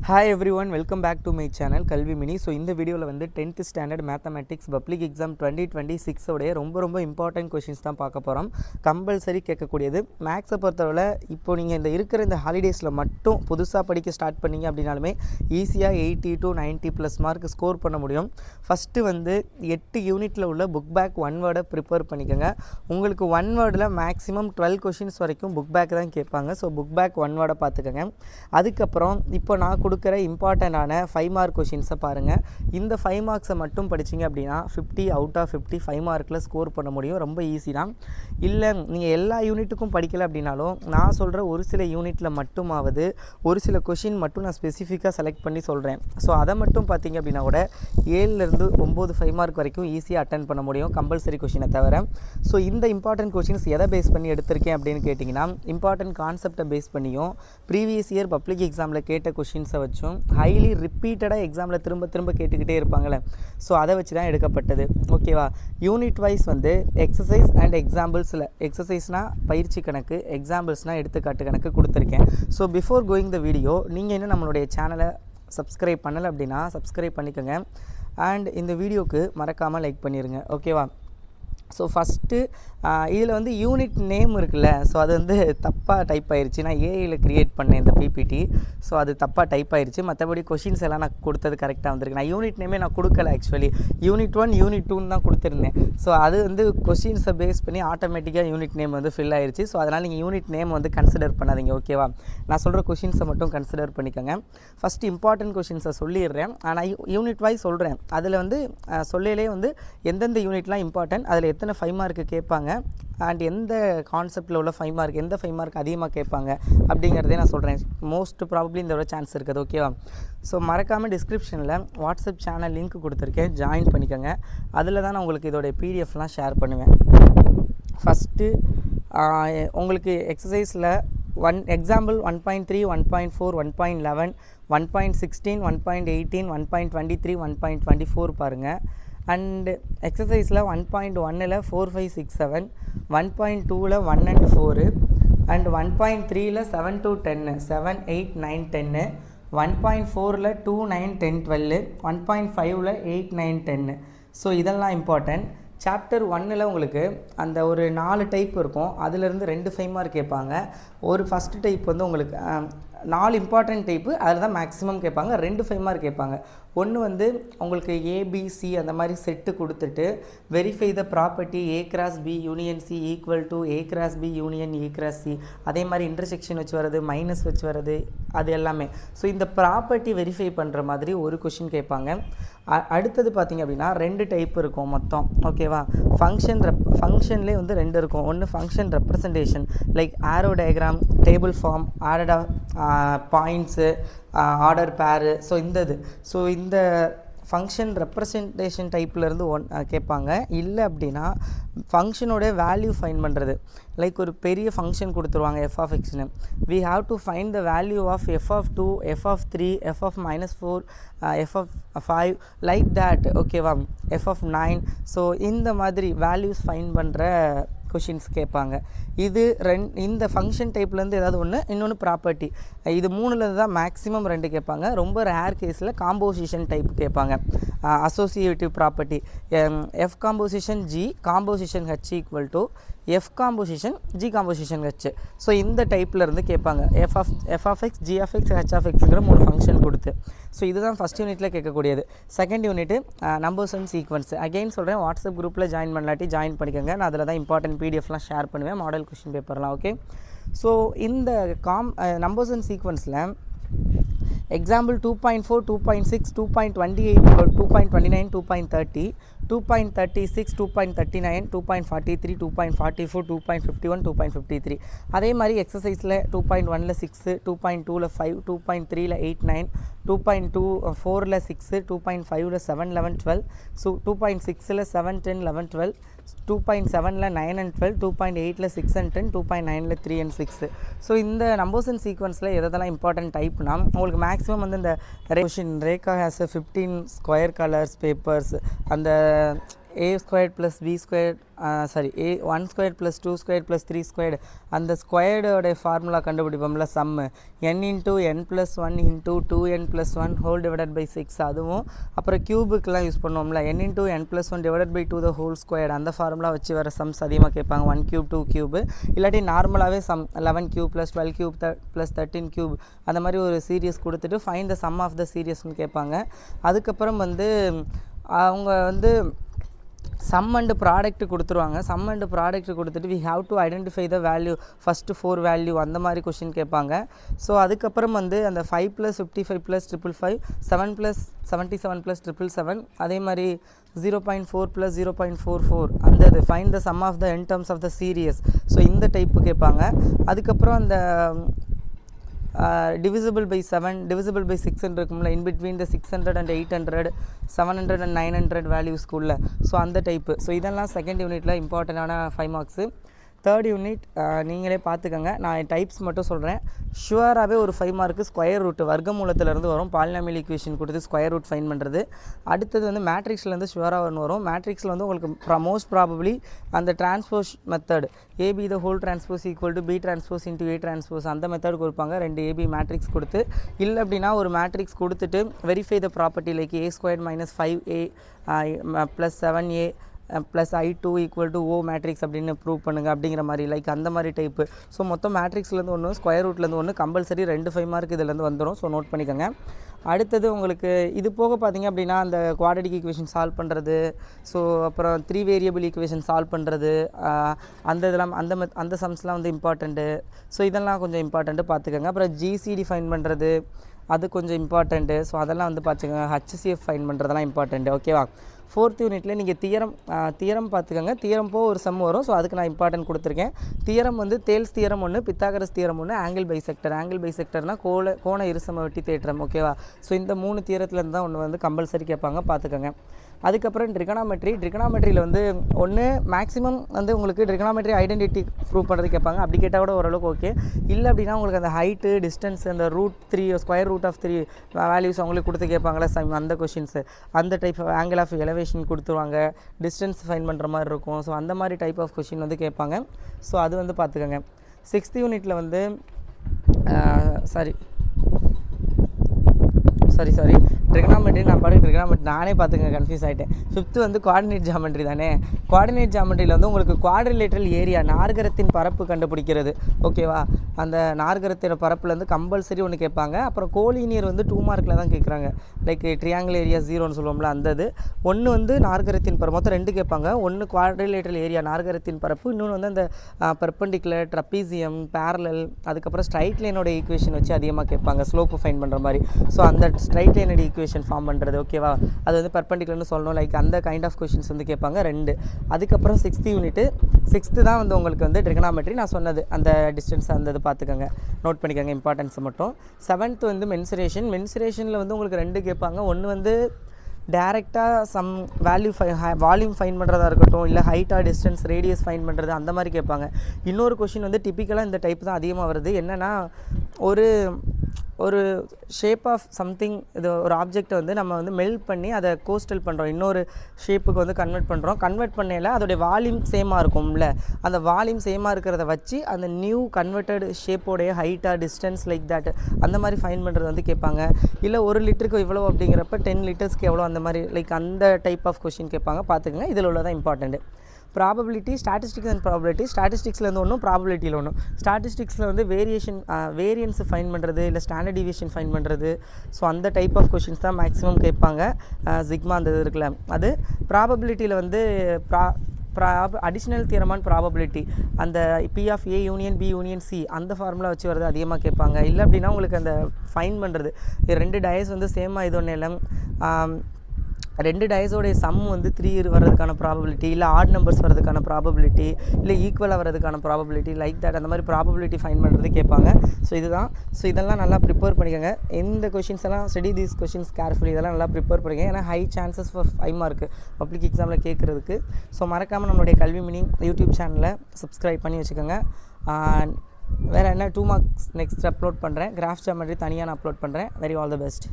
Hi everyone, welcome back to my channel Kalvi Mini. So இந்த வீடியோவில் வந்து 10th standard mathematics public exam 2026 உடைய ரொம்ப important questions தான் பார்க்க போகிறோம். கம்பல்சரி கேட்கக்கூடியது. மேக்ஸை பொறுத்தவரை இப்போ நீங்கள் இருக்கிற இந்த ஹாலிடேஸில் மட்டும் புதுசாக படிக்க ஸ்டார்ட் பண்ணிங்க அப்படின்னாலுமே ஈஸியாக 80 to 90+ மார்க் ஸ்கோர் பண்ண முடியும். ஃபஸ்ட்டு வந்து 8 யூனிட்டில் உள்ள புக் பேக் ஒன் வேர்டை ப்ரிப்பேர் பண்ணிக்கோங்க. உங்களுக்கு ஒன் வேர்டில் மேக்ஸிமம் 12 கொஷின்ஸ் வரைக்கும் புக் பேக் தான் கேட்பாங்க. ஸோ புக் பேக் ஒன் வேர்டை பார்த்துக்கோங்க. அதுக்கப்புறம் இப்போ நான் கொடுக்குற இம்பார்ட்டண்டான 5 மார்க் கொஷின்ஸை பாருங்கள். இந்த 5 மார்க்ஸை மட்டும் படிச்சிங்க அப்படின்னா 50 அவுட் ஆஃப் 50 5 மார்க்கில் ஸ்கோர் பண்ண முடியும். ரொம்ப ஈஸி தான். இல்லை நீங்கள் எல்லா யூனிட்டுக்கும் படிக்கலை அப்படின்னாலும் நான் சொல்கிற ஒரு சில யூனிட்டில் மட்டுமாவது ஒரு சில கொஷின் மட்டும் நான் ஸ்பெசிஃபிக்காக செலக்ட் பண்ணி சொல்கிறேன். ஸோ அதை மட்டும் பார்த்திங்க அப்படின்னா கூட 7லேருந்து 9 5 மார்க் வரைக்கும் ஈஸியாக அட்டன் பண்ண முடியும் கம்பல்சரி கொஷினை தவிர. ஸோ இந்த இம்பார்ட்டன்ட் கொஷின்ஸ் எதை பேஸ் பண்ணி எடுத்திருக்கேன் அப்படின்னு கேட்டிங்கன்னா இம்பார்ட்டன்ட் கான்செப்டை பேஸ் பண்ணியும் ப்ரீவியஸ் இயர் பப்ளிக் எக்ஸாமில் கேட்ட கொஷின்ஸை வச்சும் ஹைலி ரிப்பீட்டடாக எக்ஸாமில் திரும்ப கேட்டுக்கிட்டே இருப்பாங்களே, ஸோ அதை வச்சு தான் எடுக்கப்பட்டது. ஓகேவா? யூனிட் வைஸ் வந்து எக்ஸசைஸ் அண்ட் எக்ஸாம்பிள்ஸில் எக்ஸசைஸ்னால் பயிற்சி கணக்கு, எக்ஸாம்பிள்ஸ்னால் எடுத்துக்காட்டு கணக்கு கொடுத்துருக்கேன். So before going the video நீங்கள் இன்னும் நம்மளுடைய சேனலை சப்ஸ்கிரைப் பண்ணலை அப்படின்னா சப்ஸ்கிரைப் பண்ணிக்கோங்க. அண்ட் இந்த வீடியோவுக்கு மறக்காமல் லைக் பண்ணிடுங்க. ஓகேவா? ஸோ ஃபஸ்ட்டு இதில் வந்து யூனிட் நேம் இருக்குல்ல, ஸோ அது வந்து தப்பாக டைப் ஆயிடுச்சு. நான் ஏஐயில் க்ரியேட் பண்ணேன் இந்த பிபிடி, ஸோ அது தப்பாக டைப் ஆயிடுச்சு. மற்றபடி கொஷின்ஸ் எல்லாம் நான் கொடுத்தது கரெக்டாக வந்திருக்கு. நான் யூனிட் நேமே நான் கொடுக்கல, ஆக்சுவலி யூனிட் 1 யூனிட் 2 தான் கொடுத்துருந்தேன். ஸோ அது வந்து கொஷின்ஸை பேஸ் பண்ணி ஆட்டோமேட்டிக்காக யூனிட் நேம் வந்து ஃபில் ஆயிடுச்சு. ஸோ அதனால் நீங்கள் யூனிட் நேம் வந்து கன்சிடர் பண்ணாதீங்க. ஓகேவா? நான் சொல்கிற கொஷின்ஸை மட்டும் கன்சிடர் பண்ணிக்கோங்க. ஃபஸ்ட்டு இம்பார்ட்டன்ட் கொஷின்ஸை சொல்லிடுறேன். ஆனால் யூனிட் வைஸ் சொல்கிறேன். அதில் வந்து சொல்லையிலே வந்து எந்தெந்த யூனிட்லாம் இம்பார்ட்டன்ட், அதில் எத்தனை 5 மார்க்கு கேட்பாங்க, அண்ட் எந்த கான்செப்டில் உள்ள 5 மார்க், எந்த 5 மார்க் அதிகமாக கேட்பாங்க அப்படிங்கிறதே நான் சொல்கிறேன். மோஸ்ட் ப்ராபப்ளி இந்த ஒரு சான்ஸ் இருக்குது. ஓகேவா? ஸோ மறக்காமல் டிஸ்கிரிப்ஷனில் வாட்ஸ்அப் சேனல் லிங்க் கொடுத்துருக்கேன், ஜாயின் பண்ணிக்கோங்க. அதில் தான் நான் உங்களுக்கு இதோடைய பிடிஎஃப்லாம் ஷேர் பண்ணுவேன். ஃபஸ்ட்டு உங்களுக்கு எக்ஸசைஸில் எக்ஸாம்பிள் 1.3 1.4 1.11 1.16 1.18 1.23 1.24 பாருங்கள். அண்ட் எக்ஸசைஸில் 1.1ல் 4 5 6 7 1.2ல் 1 and 4 அண்ட் 1.3ல் 7 to 10 7 8 9 10 1.4ல் 2 9 10 12 1.5ல் 8 9 10. ஸோ இதெல்லாம் இம்பார்ட்டன்ட். சாப்டர் 1ல் உங்களுக்கு அந்த ஒரு 4 டைப் இருக்கும். அதிலிருந்து 2 5 மார்க் கேட்பாங்க. ஒரு ஃபஸ்ட்டு டைப் வந்து உங்களுக்கு 4 இம்பார்ட்டன்ட் டைப்பு, அதில் தான் மேக்ஸிமம் கேட்பாங்க. 2 5 மார்க் கேட்பாங்க. ஒன்று வந்து உங்களுக்கு ஏபிசி அந்த மாதிரி செட்டு கொடுத்துட்டு verify the property A cross B union C equal to A cross B union A cross C. அதே மாதிரி இன்டர்செக்ஷன் வச்சு வர்றது, மைனஸ் வச்சு வர்றது, அது எல்லாமே. ஸோ இந்த ப்ராப்பர்ட்டி வெரிஃபை பண்ணுற மாதிரி ஒரு கொஷின் கேட்பாங்க. அடுத்தது பார்த்திங்க அப்படின்னா 2 டைப் இருக்கும் மொத்தம். ஓகேவா? ஃபங்க்ஷன்லேயே வந்து 2 இருக்கும். ஒன்று function representation like arrow diagram, table form, ஆடடா பாயிண்ட்ஸு, ஆர்டர் பேரு. ஸோ இந்த ஃபங்க்ஷன் ரெப்ரசன்டேஷன் டைப்லேருந்து கேட்பாங்க. இல்லை அப்படின்னா ஃபங்க்ஷனோட வேல்யூ ஃபைண்ட் பண்ணுறது, லைக் ஒரு பெரிய ஃபங்க்ஷன் கொடுத்துருவாங்க எஃப் ஆஃப் எக்ஸ்னு. We have to find the value of f of 2 f of 3 f of -4 f of 5 like that. ஓகேவா? F of 9. ஸோ இந்த மாதிரி வேல்யூஸ் ஃபைண்ட் பண்ணுற கொஷின்ஸ் கேட்பாங்க. இது இந்த ஃபங்க்ஷன் டைப்லேருந்து ஏதாவது ஒன்று, இன்னொன்று ப்ராப்பர்ட்டி. இது 3ல் தான் மேக்ஸிமம் 2 கேட்பாங்க. ரொம்ப ரேர் கேஸில் காம்போசிஷன் டைப் கேட்பாங்க. Associative property f composition g composition h equal to f composition g composition h. So இந்த டைப்பில் இருந்து கேட்பாங்க. F of x g of x h of எக்ஸுங்கிற 3 ஃபங்க்ஷன் கொடுத்து. ஸோ இதுதான் ஃபஸ்ட் யூனிட்டில் கேட்கக்கூடியது. Second unit numbers and sequence. Again சொல்கிறேன், வாட்ஸ்அப் குரூப்பில் ஜாயின் பண்ணலாட்டி ஜாயின் பண்ணிக்கோங்க. நான் அதில் தான் இம்பார்ட்டன்ட் பிடிஎஃப்லாம் ஷேர் பண்ணுவேன், மாடல் கொஷின் பேப்பர்லாம். ஓகே? ஸோ இந்த நம்பர்ஸ் அண்ட் சீக்வன்ஸில் எக்ஸாம்பிள் 2.4 2.6 2.28 2.29 2.30 2.36 2.39 2.43 2.44 2.51 2.53. அதே மாதிரி எக்ஸசைஸில் 2.1ல் 6 2.2ல் 5 2.3ல் 8 9 2.24ல் 6 2.5ல் 7 11 12 ஸோ 2.6ல் 7 10 11 12 2.7ல் 9 and 12 2.8ல் 6 and 10 2.9ல் 3 and 6. ஸோ இந்த நம்பர்ஸ் அண்ட் சீக்வன்ஸில் எதெல்லாம் இம்பார்ட்டன்ட் டைப்னா உங்களுக்கு மேக்ஸிமம் வந்து இந்த Rekha has 15 square colours papers, அந்த a squared plus b squared a 1 squared plus 2 squared plus 3 squared அந்த ஸ்கொயர்டோடைய ஃபார்முலா கண்டுபிடிப்போம்ல sum n into n plus 1 into 2n plus 1 whole divided by 6 அதுவும் அப்புறம் க்யூபுக்கெலாம் யூஸ் பண்ணுவோம்ல n into n plus 1 divided by 2 the whole squared அந்த formula வச்சு வர sums அதிகமாக கேட்பாங்க 1 கியூப் 2 கியூபு இல்லாட்டி நார்மலாகவே sum 11 cube plus 12 cube plus 13 cube அந்த மாதிரி ஒரு சீரியஸ் கொடுத்துட்டு find the sum of the சீரியஸ்னு கேட்பாங்க. அதுக்கப்புறம் வந்து அவங்க வந்து சம் அண்டு ப்ராடக்ட் கொடுத்துருவாங்க. சம் அண்டு ப்ராடக்ட் கொடுத்துட்டு we have to identify the value first 4 value அந்த மாதிரி கொஷின் கேட்பாங்க. ஸோ அதுக்கப்புறம் வந்து அந்த 5 + 55 + 555 7 + 77 + 777 அதே மாதிரி 0.4 + 0.44 அந்த இது find the sum of the N terms of the series. So இந்த டைப்பு கேட்பாங்க. அதுக்கப்புறம் அந்த divisible by 7 divisible by 600 இருக்கும்ல in between the 600 and 800 700 and 900 வேல்யூஸ்க்குள்ள. So அந்த டைப்பு. ஸோ இதெல்லாம் செகண்ட் யூனிட்டில் இம்பார்ட்டண்டான 5 மார்க்ஸு. தேர்ட் யூனிட் நீங்களே பார்த்துக்கோங்க, நான் டைப்ஸ் மட்டும் சொல்கிறேன். ஷுவராகவே ஒரு 5 மார்க்கு ஸ்கொயர் ரூட் வர்க்கமூலத்திலேருந்து வரும். பாலினாமியல் ஈக்குவேஷன் கொடுத்து ஸ்கொயர் ரூட் ஃபைன் பண்ணுறது. அடுத்தது வந்து மேட்ரிக்ஸ்லேருந்து ஷுவராக ஒன்று வரும். மேட்ரிக்ஸில் வந்து உங்களுக்கு மோஸ்ட் ப்ராபப்ளி அந்த transpose method AB the whole transpose equal to B transpose into A transpose அந்த மெத்தட் கொடுப்பாங்க. 2 ஏபி மேட்ரிக்ஸ் கொடுத்து, இல்லை அப்படின்னா ஒரு மேட்ரிக்ஸ் கொடுத்துட்டு verify the property like a² - 5a + 7a plus I2 = O matrix அப்படின்னு ப்ரூவ் பண்ணுங்கள் அப்படிங்கிற மாதிரி லைக் அந்த மாதிரி டைப்பு. ஸோ மொத்தம் மேட்ரிக்ஸ்லேருந்து ஒன்று ஸ்கொயர் ரூட்லேருந்து ஒன்று கம்பல்சரி 2 5 மார்க் இதுலேருந்து வந்துடும். ஸோ நோட் பண்ணிக்கோங்க. அடுத்தது உங்களுக்கு இது போக பார்த்திங்க அப்படின்னா அந்த குவாட்ரடிக் ஈக்குவேஷன் சால்வ் பண்ணுறது, ஸோ அப்புறம் 3 வேரியபிள் ஈக்குவேஷன் சால்வ் பண்ணுறது, அந்த இதெல்லாம் அந்த சம்ஸ்லாம் வந்து இம்பார்ட்டண்ட்டு. ஸோ இதெல்லாம் கொஞ்சம் இம்பார்ட்டண்ட்டு பார்த்துக்கோங்க. அப்புறம் ஜிசிடி ஃபைன் பண்ணுறது அது கொஞ்சம் இம்பார்ட்டண்ட்டு. ஸோ அதெல்லாம் வந்து பார்த்துக்கோங்க. HCF ஃபைன் பண்ணுறதெல்லாம் இம்பார்ட்டண்ட்டு. ஓகேவா? 4th யூனிட்டில் நீங்கள் தியரம் பார்த்துக்கோங்க. தியரம் போக ஒரு சம் வரும். ஸோ அதுக்கு நான் இம்பார்ட்டன்ட் கொடுத்துருக்கேன். தியரம் வந்து தேல்ஸ் தியரம் ஒன்று, பித்தாகரஸ் தியரம் ஒன்று, ஆங்கிள் பைசெக்டர்னால் கோண இருசம வெட்டி தேற்றம். ஓகேவா? ஸோ இந்த 3 தியரத்துலேருந்து தான் ஒன்று வந்து கம்பல்சரி கேட்பாங்க, பார்த்துக்கோங்க. அதுக்கப்புறம் ட்ரிகனாமெட்ரியில் வந்து ஒன்று மேக்ஸிமம் வந்து உங்களுக்கு ட்ரிகனாமெட்ரி ஐடென்டிட்டி ப்ரூவ் பண்ணுறது கேட்பாங்க. அப்படி கேட்டால் கூட ஓரளவுக்கு ஓகே. இல்லை அப்படின்னா உங்களுக்கு அந்த ஹைட்டு டிஸ்டன்ஸ் அந்த √3 ஸ்கொயர் ரூட் ஆஃப் 3 வேல்யூஸ் அவங்களுக்கு கொடுத்து கேட்பாங்களா அந்த கொஷின்ஸு அந்த type of angle of elevation கொடுத்துருவாங்க, டிஸ்டன்ஸ் ஃபைன் பண்ணுற மாதிரி இருக்கும். ஸோ அந்த மாதிரி டைப் ஆஃப் கொஷின் வந்து கேட்பாங்க. ஸோ அது வந்து பார்த்துக்கோங்க. 6th யூனிட்டில் வந்து சாரி ட்ரிகனாமெட்ரி நான் பாட்டுக்கு ட்ரிகனாமெட்ரி நானே பார்த்துங்க கன்ஃபியூஸ் ஆகிட்டேன். 5th வந்து கோஆர்டினேட் ஜாமெட்ரி தானே. கோஆர்டினேட் ஜாமெட்ரியில் வந்து உங்களுக்கு குவாட்ரிலேட்ரல் ஏரியா நாற்கரத்தின் பரப்பு கண்டுபிடிக்கிறது. ஓகேவா? அந்த நாற்கரத்தின் பரப்புலேருந்து கம்பல்சரி ஒன்று கேட்பாங்க. அப்புறம் கோலினியர் வந்து 2 மார்க்கில் தான் கேட்குறாங்க. லைக் ட்ரியாங்கிள் ஏரியா 0ன்னு சொல்லுவோம்ல அந்த இது. ஒன்று வந்து நாற்கரத்தின் பரப்பு, மொத்தம் 2 கேட்பாங்க. ஒன்று குவாட்ரிலேட்ரல் ஏரியா நாற்கரத்தின் பரப்பு, இன்னொன்று வந்து அந்த பெர்பெண்டிகுலர், ட்ரப்பீசியம், பேரலல், அதுக்கப்புறம் ஸ்ட்ரைட் லைனோட ஈக்குவேஷன் வச்சு அதிகமாக கேட்பாங்க ஸ்லோப்பு ஃபைன் பண்ணுற மாதிரி. ஸோ அந்த ஸ்ட்ரைட் லைனோட ஈக்குவேஷன் ஃபார்ம் பண்ணுறது. ஓகேவா? அது வந்து பெர்பெண்டிகுலர்னு சொல்லணும். லைக் அந்த கைண்ட் ஆஃப் கொஷின்ஸ் வந்து கேட்பாங்க 2. அதுக்கப்புறம் 6th யூனிட்டு 6th தான் வந்து உங்களுக்கு வந்து ட்ரிகனாமெட்ரி நான் சொன்னது அந்த டிஸ்டன்ஸ் அந்த இது பார்த்துக்கோங்க, நோட் பண்ணிக்கோங்க இம்பார்ட்டன்ஸை மட்டும். 7th வந்து மென்சுரேஷனில் வந்து உங்களுக்கு 2 கேட்பாங்க. ஒன்று வந்து டேரெக்டாக சம் வால்யூம் ஃபைன் பண்ணுறதா இருக்கட்டும், இல்லை ஹைட்டாக டிஸ்டன்ஸ் ரேடியஸ் ஃபைன் பண்ணுறது அந்த மாதிரி கேட்பாங்க. இன்னொரு கொஷின் வந்து டிப்பிக்கலாக இந்த டைப் தான் அதிகமாக வருது. என்னென்னா ஒரு ஷேப் ஆஃப் சம்திங், இது ஒரு ஆப்ஜெக்டை வந்து நம்ம வந்து மெல்ட் பண்ணி அதை கோஸ்டல் பண்ணுறோம், இன்னொரு ஷேப்புக்கு வந்து கன்வெர்ட் பண்ணையில் அதோடைய வால்யூம் சேமாக இருக்கும்ல, அந்த வால்யூம் சேமாக இருக்கிறத வச்சு அந்த நியூ கன்வெர்ட்டட் ஷேப்போடைய ஹைட்டாக டிஸ்டன்ஸ் லைக் தட் அந்த மாதிரி ஃபைன் பண்ணுறது வந்து கேட்பாங்க. இல்லை 1 லிட்டருக்கு இவ்வளோ அப்படிங்கிறப்ப 10 லிட்டர்ஸ்க்கு எவ்வளோ அந்த மாதிரி லைக் அந்த டைப் ஆஃப் கொஷின் கேட்பாங்க, பார்த்துக்கங்க. இதில் உள்ளதான் important. Probability, statistics and probability. ஸ்டாட்டிஸ்டிக்ஸ்லேருந்து ஒன்றும், ப்ராபபிலிட்டியில் ஒன்றும். ஸ்டாட்டிஸ்டிக்ஸில் வந்து வேரியன்ஸ் ஃபைன் பண்ணுறது, இல்லை ஸ்டாண்டர்ட் டிவியேஷன் ஃபைன் பண்ணுறது. ஸோ அந்த டைப் ஆஃப் கொஷின்ஸ் தான் மேக்ஸிமம் கேட்பாங்க. சிக்மா அந்த இது இருக்குல்ல அது. ப்ராபபிலிட்டியில் வந்து அடிஷ்னல் தியரமான ப்ராபபிலிட்டி அந்த P of A union B union C அந்த ஃபார்முலா வச்சு வரது அதிகமாக கேட்பாங்க. இல்லை அப்படின்னா உங்களுக்கு அந்த ஃபைன் பண்ணுறது 2 டயஸ் வந்து சேமாக இது ஒன்று இல்லை 2 டயஸோடைய சம் வந்து 3 வர்றதுக்கான ப்ராபபிலிட்டி, இல்லை ஆட் நம்பர்ஸ் வர்றதுக்கான ப்ராபபிலிட்டி, இல்லை ஈக்குவலாக வர்றதுக்கான ப்ராபபிலிட்டி லைக் தட் அந்த மாதிரி ப்ராபபிலிட்டி ஃபைன் பண்ணுறது கேட்பாங்க. ஸோ இதுதான். ஸோ இதெல்லாம் நல்லா ப்ரிப்பேர் பண்ணிக்கோங்க. இந்த கொஷின்ஸ் எல்லாம் ஸ்டடி தீஸ் கொஷின்ஸ் கேர்ஃபுல்லி, இதெல்லாம் நல்லா ப்ரிப்பேர் பண்ணிக்கோங்க. ஏன்னா high chances for 5 mark public எக்ஸாமில் கேட்குறதுக்கு. ஸோ மறக்காமல் நம்மளுடைய கல்வி மினி யூடியூப் சேனலை சப்ஸ்கிரைப் பண்ணி வச்சுக்கோங்க. வேறு என்ன 2 மார்க்ஸ் நெக்ஸ்ட் அப்லோட் பண்ணுறேன். கிராஃப் ஜாமெட்ரி தனியாக நான் அப்லோட் பண்ணுறேன். Very all the best.